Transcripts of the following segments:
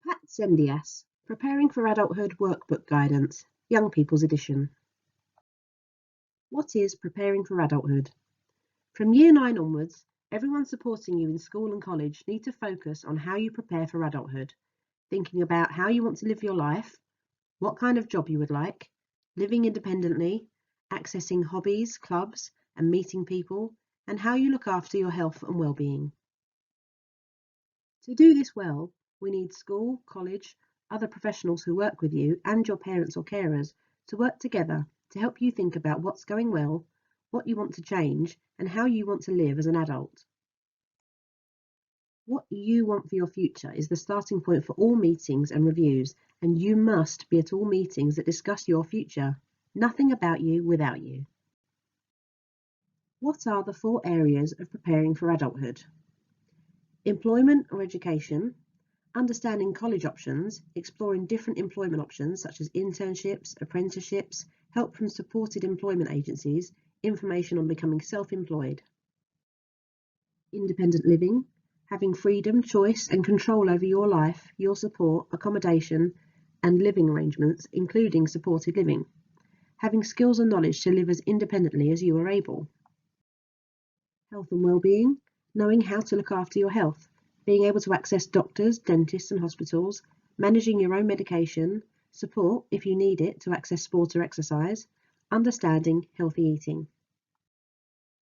PATT SENDIASS, Preparing for Adulthood Workbook Guidance, Young People's Edition. What is preparing for adulthood? From Year 9 onwards, everyone supporting you in school and college need to focus on how you prepare for adulthood, thinking about how you want to live your life, what kind of job you would like, living independently, accessing hobbies, clubs, and meeting people, and how you look after your health and well-being. To do this well, we need school, college, other professionals who work with you, and your parents or carers to work together to help you think about what's going well, what you want to change, and how you want to live as an adult. What you want for your future is the starting point for all meetings and reviews, and you must be at all meetings that discuss your future. Nothing about you without you. What are the 4 areas of preparing for adulthood? Employment or education, understanding college options, exploring different employment options such as internships, apprenticeships, help from supported employment agencies, information on becoming self-employed. Independent living, having freedom, choice and control over your life, your support, accommodation and living arrangements, including supported living. Having skills and knowledge to live as independently as you are able. Health and well-being, knowing how to look after your health, being able to access doctors, dentists and hospitals, managing your own medication, support if you need it to access sport or exercise, understanding healthy eating.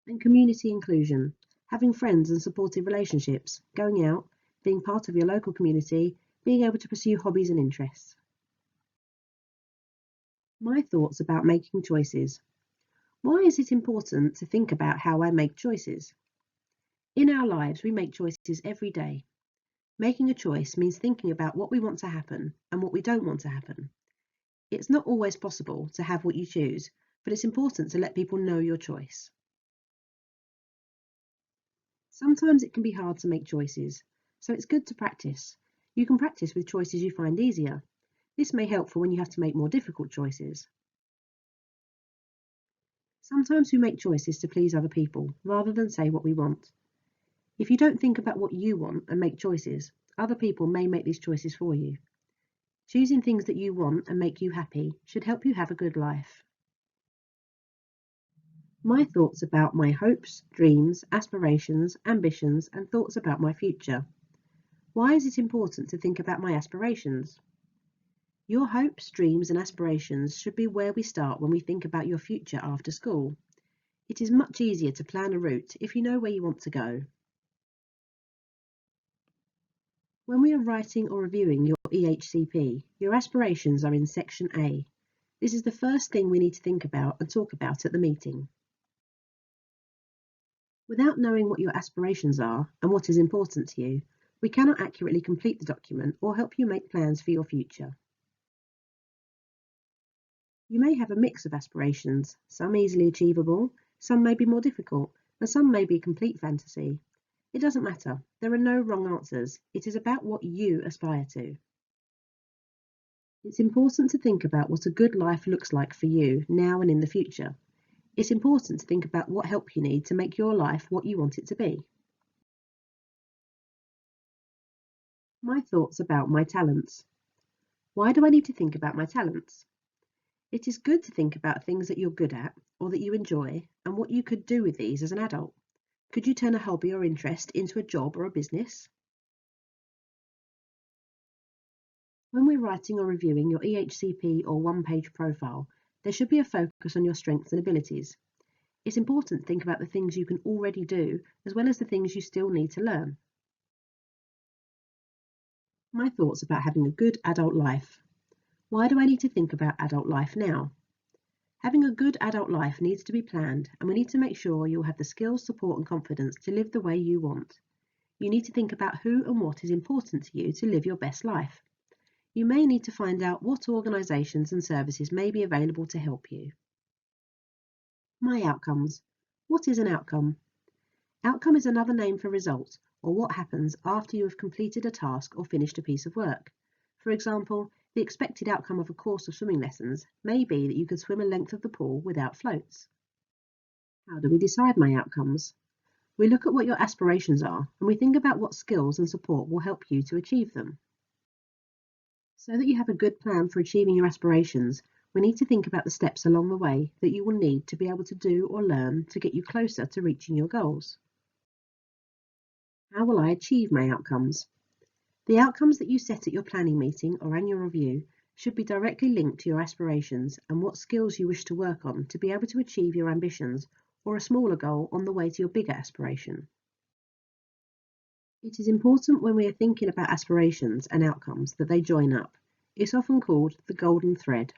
And community inclusion, having friends and supportive relationships, going out, being part of your local community, being able to pursue hobbies and interests. My thoughts about making choices. Why is it important to think about how I make choices? In our lives, we make choices every day. Making a choice means thinking about what we want to happen and what we don't want to happen. It's not always possible to have what you choose, but it's important to let people know your choice. Sometimes it can be hard to make choices, so it's good to practice. You can practice with choices you find easier. This may help for when you have to make more difficult choices. Sometimes we make choices to please other people, rather than say what we want. If you don't think about what you want and make choices, other people may make these choices for you. Choosing things that you want and make you happy should help you have a good life. My thoughts about my hopes, dreams, aspirations, ambitions, and thoughts about my future. Why is it important to think about my aspirations? Your hopes, dreams, and aspirations should be where we start when we think about your future after school. It is much easier to plan a route if you know where you want to go. When we are writing or reviewing your EHCP, your aspirations are in section A. This is the first thing we need to think about and talk about at the meeting. Without knowing what your aspirations are and what is important to you, we cannot accurately complete the document or help you make plans for your future. You may have a mix of aspirations, some easily achievable, some may be more difficult, and some may be complete fantasy. It doesn't matter. There are no wrong answers. It is about what you aspire to. It's important to think about what a good life looks like for you now and in the future. It's important to think about what help you need to make your life what you want it to be. My thoughts about my talents. Why do I need to think about my talents? It is good to think about things that you're good at or that you enjoy and what you could do with these as an adult. Could you turn a hobby or interest into a job or a business? When we're writing or reviewing your EHCP or one-page profile, there should be a focus on your strengths and abilities. It's important to think about the things you can already do as well as the things you still need to learn. My thoughts about having a good adult life. Why do I need to think about adult life now? Having a good adult life needs to be planned, and we need to make sure you'll have the skills, support and confidence to live the way you want. You need to think about who and what is important to you to live your best life. You may need to find out what organisations and services may be available to help you. My outcomes. What is an outcome? Outcome is another name for result, or what happens after you have completed a task or finished a piece of work. For example, the expected outcome of a course of swimming lessons may be that you can swim a length of the pool without floats. How do we decide my outcomes? We look at what your aspirations are and we think about what skills and support will help you to achieve them. So that you have a good plan for achieving your aspirations, we need to think about the steps along the way that you will need to be able to do or learn to get you closer to reaching your goals. How will I achieve my outcomes? The outcomes that you set at your planning meeting or annual review should be directly linked to your aspirations and what skills you wish to work on to be able to achieve your ambitions or a smaller goal on the way to your bigger aspiration. It is important when we are thinking about aspirations and outcomes that they join up. It's often called the golden thread.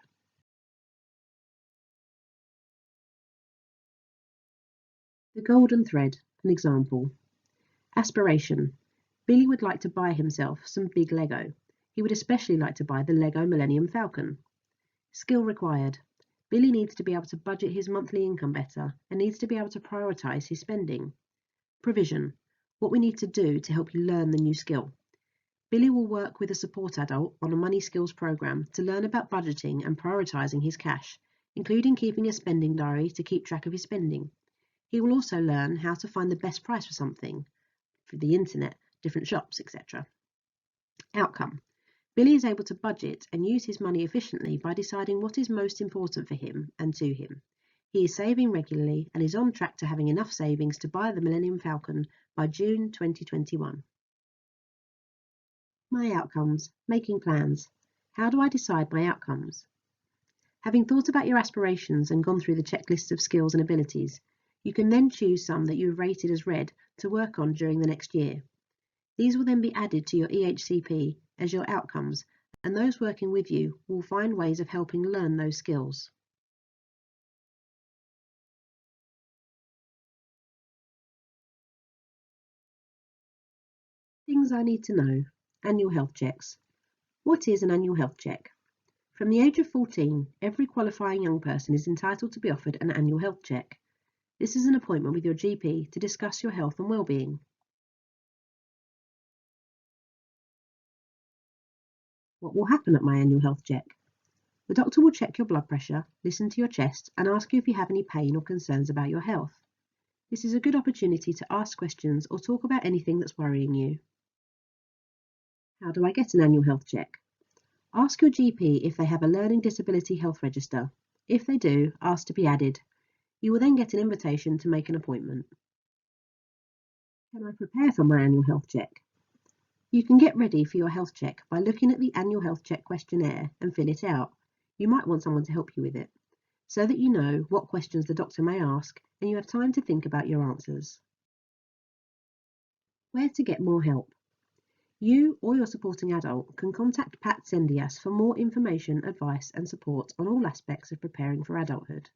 The golden thread, an example. Aspiration. Billy would like to buy himself some big Lego. He would especially like to buy the Lego Millennium Falcon. Skill required. Billy needs to be able to budget his monthly income better and needs to be able to prioritise his spending. Provision. What we need to do to help you learn the new skill. Billy will work with a support adult on a money skills program to learn about budgeting and prioritising his cash, including keeping a spending diary to keep track of his spending. He will also learn how to find the best price for something, through the internet, different shops, etc. Outcome. Billy is able to budget and use his money efficiently by deciding what is most important for him and to him. He is saving regularly and is on track to having enough savings to buy the Millennium Falcon by June 2021. My outcomes. Making plans. How do I decide my outcomes? Having thought about your aspirations and gone through the checklist of skills and abilities, you can then choose some that you have rated as red to work on during the next year. These will then be added to your EHCP as your outcomes, and those working with you will find ways of helping learn those skills. Things I need to know. Annual health checks. What is an annual health check? From the age of 14, every qualifying young person is entitled to be offered an annual health check. This is an appointment with your GP to discuss your health and well-being. What will happen at my annual health check? The doctor will check your blood pressure, listen to your chest, and ask you if you have any pain or concerns about your health. This is a good opportunity to ask questions or talk about anything that's worrying you. How do I get an annual health check? Ask your GP if they have a learning disability health register. If they do, ask to be added. You will then get an invitation to make an appointment. Can I prepare for my annual health check? You can get ready for your health check by looking at the annual health check questionnaire and fill it out. You might want someone to help you with it, so that you know what questions the doctor may ask and you have time to think about your answers. Where to get more help? You or your supporting adult can contact PATT SENDIASS for more information, advice and support on all aspects of preparing for adulthood.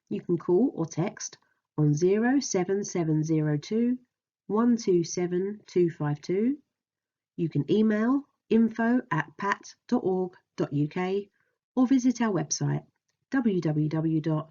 You can call or text on 07702 127 252. You can email info@patt.org.uk or visit our website www.patt.org.uk.